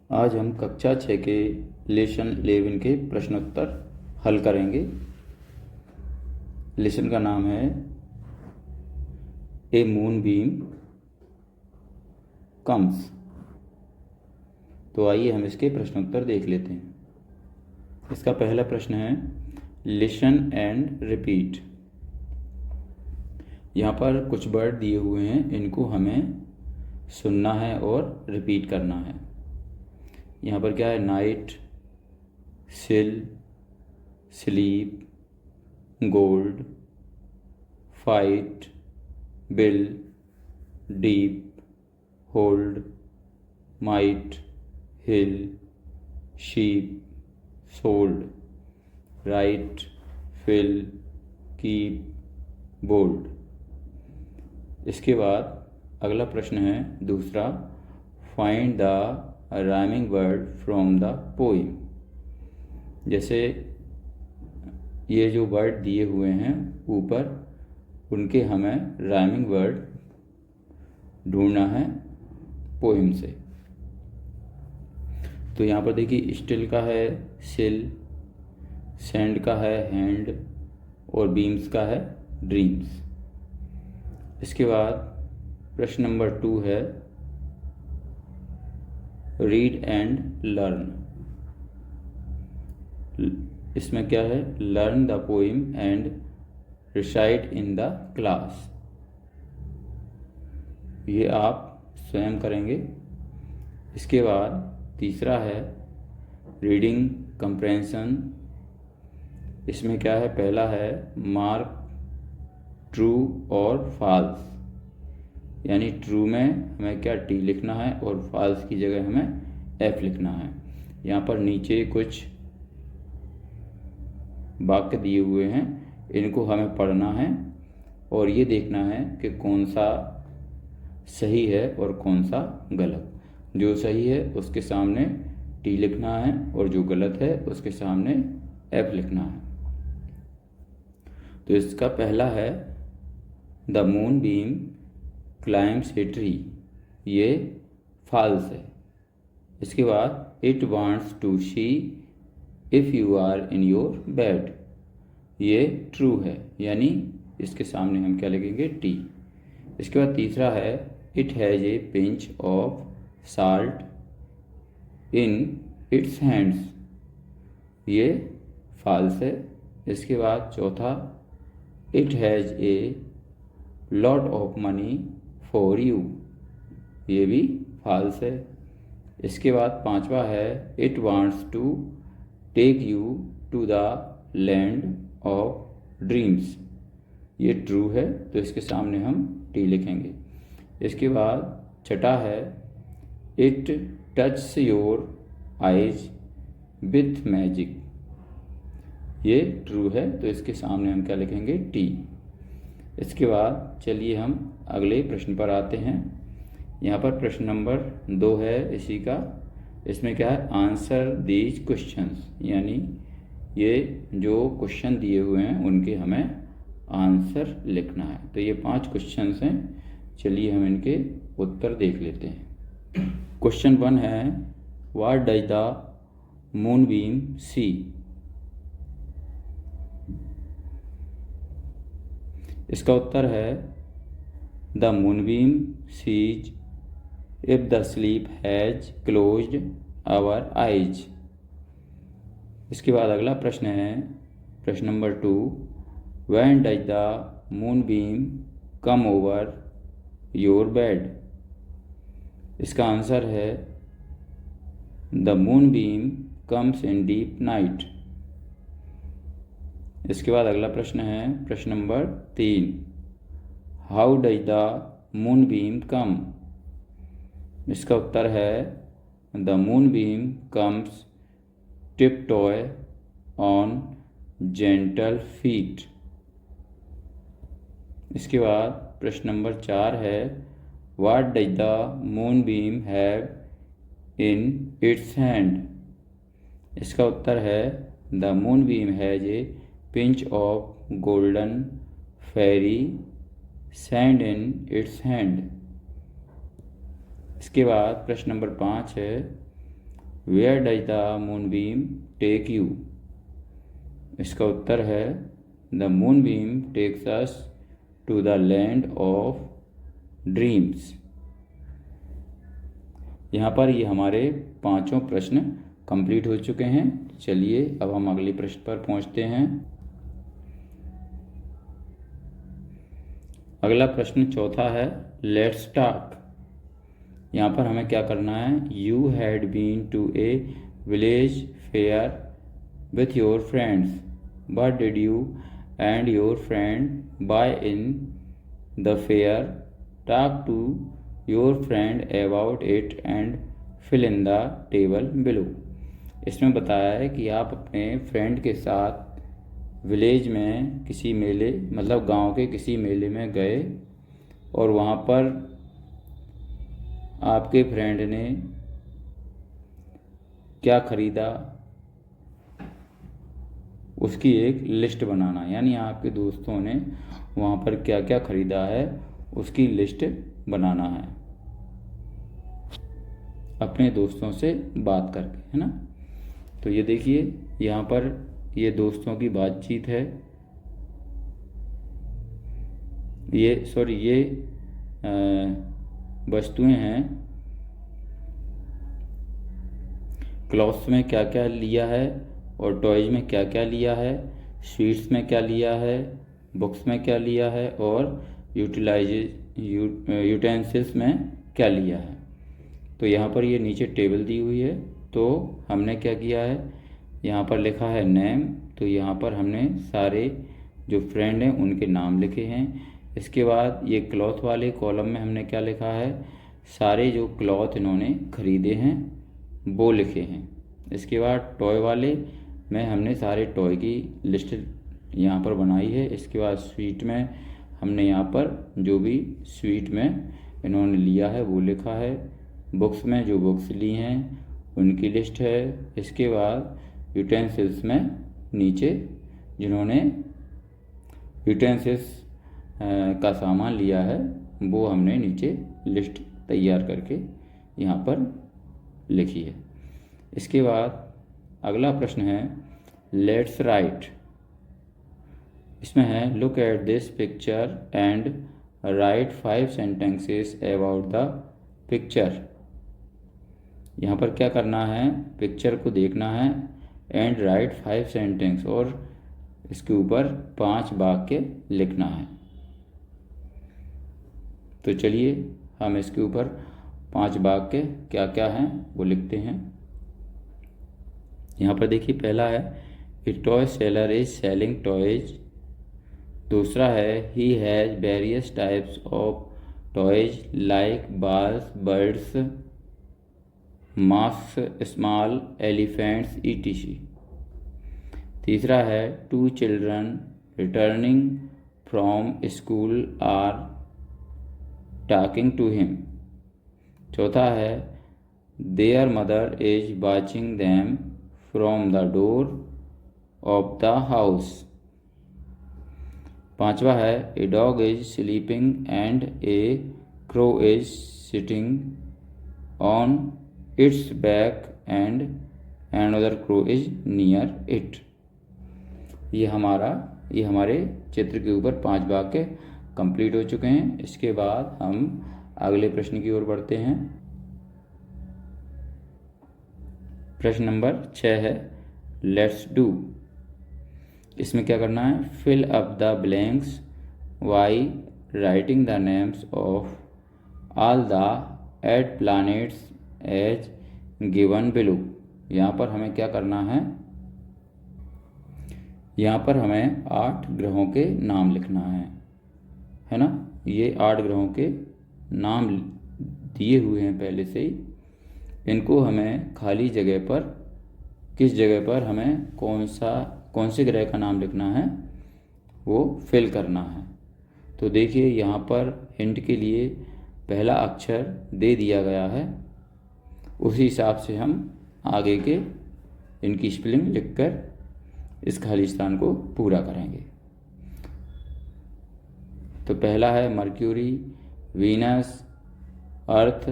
आज हम कक्षा 6 के लेसन 11 के प्रश्नोत्तर हल करेंगे। लेसन का नाम है ए मून बीम कम्स। तो आइए हम इसके प्रश्नोत्तर देख लेते हैं। इसका पहला प्रश्न है लिसन एंड रिपीट। यहाँ पर कुछ वर्ड दिए हुए हैं, इनको हमें सुनना है और रिपीट करना है। यहाँ पर क्या है? Night, sill, sleep, gold, fight, bill, deep, hold, might, hill, sheep, sold, right, fill, keep, bold. इसके बाद अगला प्रश्न है दूसरा, find the rhyming word from the poem. जैसे ये जो वर्ड दिए हुए हैं ऊपर, उनके हमें राइमिंग वर्ड ढूंढना है पोइम से। तो यहाँ पर देखिए, स्टिल का है सिल, सैंड का है हैंड और बीम्स का है ड्रीम्स। इसके बाद प्रश्न नंबर 2 है रीड एंड लर्न। इसमें क्या है? Learn the poem and recite in the class. ये आप स्वयं करेंगे। इसके बाद तीसरा है रीडिंग कंप्रेंशन। इसमें क्या है? पहला है मार्क ट्रू और फॉल्स, यानी ट्रू में हमें क्या टी लिखना है और फॉल्स की जगह हमें एफ लिखना है। यहाँ पर नीचे कुछ वाक्य दिए हुए हैं, इनको हमें पढ़ना है और ये देखना है कि कौन सा सही है और कौन सा गलत। जो सही है उसके सामने टी लिखना है और जो गलत है उसके सामने एफ लिखना है। तो इसका पहला है the moon beam climbs a tree, ये फॉल्स है। इसके बाद it wants to see if you are in your bed, ये ट्रू है, यानी इसके सामने हम क्या लिखेंगे? टी। इसके बाद तीसरा है it has a pinch of salt in its hands, ये फॉल्स है। इसके बाद चौथा it has a lot of money for you, ये भी फॉल्स है। इसके बाद पांचवा है it wants to take you to the land of dreams, ये ट्रू है, तो इसके सामने हम टी लिखेंगे। इसके बाद छठा है it touch your eyes with magic, ये ट्रू है, तो इसके सामने हम क्या लिखेंगे? टी। इसके बाद चलिए हम अगले प्रश्न पर आते हैं। यहाँ पर प्रश्न नंबर 2 है इसी का। इसमें क्या है? आंसर दीज क्वेश्चंस, यानी ये जो क्वेश्चन दिए हुए हैं उनके हमें आंसर लिखना है। तो ये 5 क्वेश्चंस हैं, चलिए हम इनके उत्तर देख लेते हैं। क्वेश्चन 1 है what does the moon beam see. इसका उत्तर है the moonbeam sees if the sleep has closed our eyes. इसके बाद अगला प्रश्न है प्रश्न number 2 when does the moonbeam come over your bed. इसका आंसर है the moonbeam comes in deep night. इसके बाद अगला प्रश्न है प्रश्न number 3 how does the moon beam come. इसका उत्तर है the moon beam comes tip toy on gentle feet. इसके बाद प्रश्न नंबर 4 है what does the moon beam have in its hand. इसका उत्तर है the moon beam has a pinch of golden fairy sand in its hand। इसके बाद प्रश्न नंबर 5 है where does the moonbeam take you. इसका उत्तर है the moonbeam takes us to the land of dreams. यहाँ पर ये हमारे पांचों प्रश्न कंप्लीट हो चुके हैं। चलिए अब हम अगले प्रश्न पर पहुँचते हैं। अगला प्रश्न चौथा है, लेट्स टॉक। यहाँ पर हमें क्या करना है, you had been to a village fair with your friends, what did you and your friend buy in the fair, talk to your friend about it and fill in the table below. इसमें बताया है कि आप अपने friend के साथ village में किसी मेले, मतलब गांव के किसी मेले में गए और वहाँ पर आपके फ्रेंड ने क्या खरीदा उसकी एक लिस्ट बनाना। यानी आपके दोस्तों ने वहाँ पर क्या क्या खरीदा है उसकी लिस्ट बनाना है अपने दोस्तों से बात करके, है ना। तो ये देखिए यहाँ पर ये दोस्तों की बातचीत है। ये वस्तुएं हैं, क्लॉथ्स में क्या क्या लिया है और टॉयज में क्या क्या लिया है, स्वीट्स में क्या लिया है, बुक्स में क्या लिया है और यूटेंसिल्स में क्या लिया है। तो यहाँ पर ये नीचे टेबल दी हुई है। तो हमने क्या किया है, यहाँ पर लिखा है नेम, तो यहाँ पर हमने सारे जो फ्रेंड हैं उनके नाम लिखे हैं। इसके बाद ये क्लॉथ वाले कॉलम में हमने क्या लिखा है, सारे जो क्लॉथ इन्होंने खरीदे हैं वो लिखे हैं। इसके बाद टॉय वाले में हमने सारे टॉय की लिस्ट यहाँ पर बनाई है। इसके बाद स्वीट में हमने यहाँ पर जो भी स्वीट में इन्होंने लिया है वो लिखा है। बुक्स में जो बुक्स ली हैं उनकी लिस्ट है। इसके बाद यूटेंसिल्स में नीचे जिन्होंने यूटेंसिल्स का सामान लिया है वो हमने नीचे लिस्ट तैयार करके यहाँ पर लिखी है। इसके बाद अगला प्रश्न है, लेट्स राइट। इसमें है, look at this picture and right 5 sentences about the picture. यहाँ पर क्या करना है, पिक्चर को देखना है एंड राइट 5 सेंटेंस, और इसके ऊपर 5 वाक्य लिखना है। तो चलिए हम इसके ऊपर 5 वाक्य क्या क्या हैं वो लिखते हैं। यहाँ पर देखिए पहला है, a toy seller is selling toys. दूसरा है, he has various types of toys like balls, birds, mask, small elephants etc। तीसरा है, 2 children returning from school are talking to him. चौथा है, their mother is watching them from the door of the house. पांचवा है, a dog is sleeping and a crow is sitting on its back and another crow is near it. ये हमारे चित्र के ऊपर 5 वाक्य कंप्लीट हो चुके हैं। इसके बाद हम अगले प्रश्न की ओर बढ़ते हैं। प्रश्न नंबर 6 है, लेट्स डू। इसमें क्या करना है, fill up the blanks by writing the names of all the 8 planets as given below. यहाँ पर हमें क्या करना है, यहाँ पर हमें 8 ग्रहों के नाम लिखना है ना। ये 8 ग्रहों के नाम दिए हुए हैं पहले से ही। इनको हमें खाली जगह पर, किस जगह पर हमें कौन से ग्रह का नाम लिखना है वो फिल करना है। तो देखिए यहाँ पर हिंट के लिए पहला अक्षर दे दिया गया है, उसी हिसाब से हम आगे के इनकी स्पेलिंग लिखकर इस खाली स्थान को पूरा करेंगे। तो पहला है Mercury, Venus, Earth,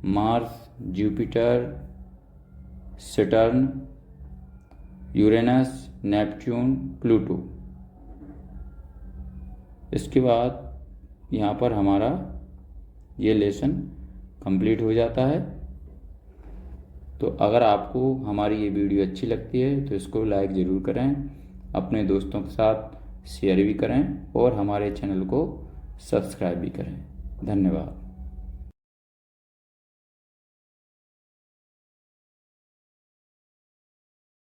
Mars, Jupiter, Saturn, Uranus, Neptune, Pluto. इसके बाद यहाँ पर हमारा ये लेसन कंप्लीट हो जाता है। तो अगर आपको हमारी ये वीडियो अच्छी लगती है तो इसको लाइक ज़रूर करें, अपने दोस्तों के साथ शेयर भी करें और हमारे चैनल को सब्सक्राइब भी करें। धन्यवाद।